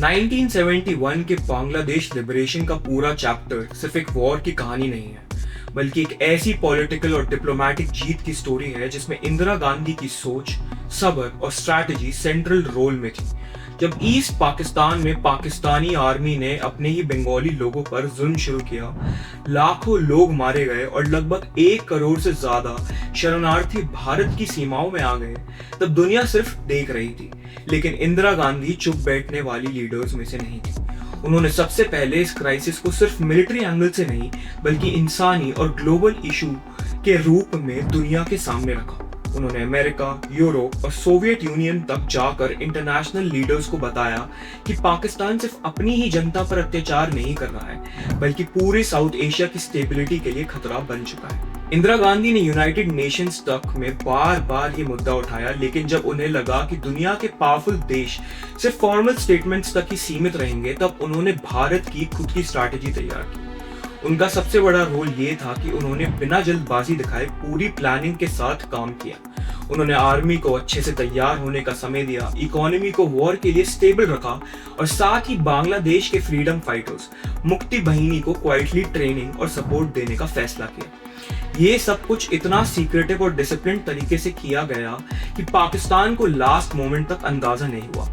1971 के बांग्लादेश लिबरेशन का पूरा चैप्टर सिर्फ एक वॉर की कहानी नहीं है, बल्कि एक ऐसी पॉलिटिकल और डिप्लोमेटिक जीत की स्टोरी है जिसमें इंदिरा गांधी की सोच, सब्र और स्ट्रैटेजी सेंट्रल रोल में थी। जब ईस्ट पाकिस्तान में पाकिस्तानी आर्मी ने अपने ही बंगाली लोगों पर जुल्म शुरू किया, लाखों लोग मारे गए और लगभग 1 करोड़ से ज्यादा शरणार्थी भारत की सीमाओं में आ गए, तब दुनिया सिर्फ देख रही थी। लेकिन इंदिरा गांधी चुप बैठने वाली लीडर्स में से नहीं थी। उन्होंने सबसे पहले इस क्राइसिस को सिर्फ मिलिट्री एंगल से नहीं, बल्कि इंसानी और ग्लोबल इशू के रूप में दुनिया के सामने रखा। उन्होंने अमेरिका, यूरोप और सोवियत यूनियन तक जाकर इंटरनेशनल लीडर्स को बताया कि पाकिस्तान सिर्फ अपनी ही जनता पर अत्याचार नहीं कर रहा है, बल्कि पूरे साउथ एशिया की स्टेबिलिटी के लिए खतरा बन चुका है। इंदिरा गांधी ने यूनाइटेड नेशंस तक में बार बार ये मुद्दा उठाया, लेकिन जब उन्हें लगा कि दुनिया के पावरफुल देश सिर्फ फॉर्मल स्टेटमेंट्स तक ही सीमित रहेंगे, तब उन्होंने भारत की खुद की स्ट्रैटेजी तैयार की। उनका सबसे बड़ा रोल ये था कि उन्होंने बिना जल्दबाजी दिखाए पूरी प्लानिंग के साथ काम किया। उन्होंने आर्मी को अच्छे से तैयार होने का समय दिया, इकोनॉमी को वॉर के लिए स्टेबल रखा और साथ ही बांग्लादेश के फ्रीडम फाइटर्स मुक्ति बहिनी को क्वाइटली ट्रेनिंग और सपोर्ट देने का फैसला किया। ये सब कुछ इतना सीक्रेटिव और डिसिप्लिन तरीके से किया गया कि पाकिस्तान को लास्ट मोमेंट तक अंदाजा नहीं हुआ।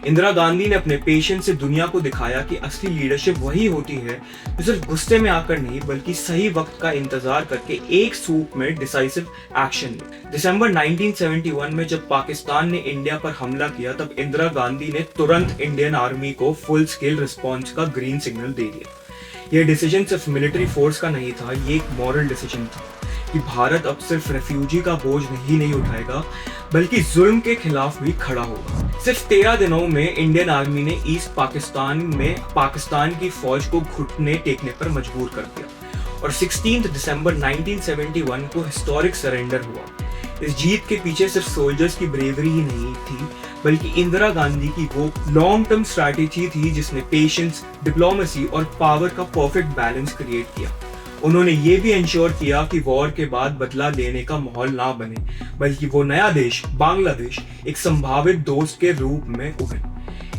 इंदिरा गांधी ने अपने पेशेंस से दुनिया को दिखाया कि असली लीडरशिप वही होती है जो सिर्फ गुस्से में आकर नहीं, बल्कि सही वक्त का इंतजार करके एक सूप में डिसाइसिव एक्शन ले। दिसंबर 1971 में जब पाकिस्तान ने इंडिया पर हमला किया, तब इंदिरा गांधी ने तुरंत इंडियन आर्मी को फुल स्केल रिस्पॉन्स का ग्रीन सिग्नल दे दिया। यह डिसीजन सिर्फ मिलिट्री फोर्स का नहीं था, ये एक मॉरल डिसीजन था कि भारत अब सिर्फ रेफ्यूजी का बोझ नहीं उठाएगा, बल्कि जुल्म के खिलाफ भी खड़ा होगा। सिर्फ 13 दिनों में इंडियन आर्मी ने ईस्ट पाकिस्तान में पाकिस्तान की फौज को घुटने टेकने पर मजबूर कर दिया और 16 दिसंबर 1971 को हिस्टोरिक सरेंडर हुआ। इस जीत के पीछे सिर्फ सोल्जर्स की ब्रेवरी ही नहीं थी, बल्कि इंदिरा गांधी की वो लॉन्ग टर्म स्ट्रैटेजी थी जिसने पेशेंस, डिप्लोमेसी और पावर का परफेक्ट बैलेंस क्रिएट किया। उन्होंने ये भी इंश्योर किया कि वॉर के बाद बदला लेने का माहौल ना बने, बल्कि वो नया देश बांग्लादेश एक संभावित दोस्त के रूप में उभरे।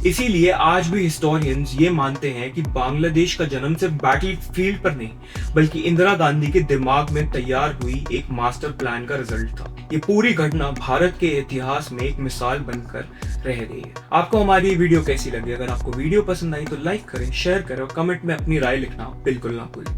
इसीलिए आज भी हिस्टोरियंस ये मानते हैं कि बांग्लादेश का जन्म सिर्फ बैटल फील्ड पर नहीं, बल्कि इंदिरा गांधी के दिमाग में तैयार हुई एक मास्टर प्लान का रिजल्ट था। ये पूरी घटना भारत के इतिहास में एक मिसाल बनकर रह गई है। आपको हमारी वीडियो कैसी लगी? अगर आपको वीडियो पसंद आई तो लाइक करें, शेयर करें और कमेंट में अपनी राय लिखना बिल्कुल ना भूलें।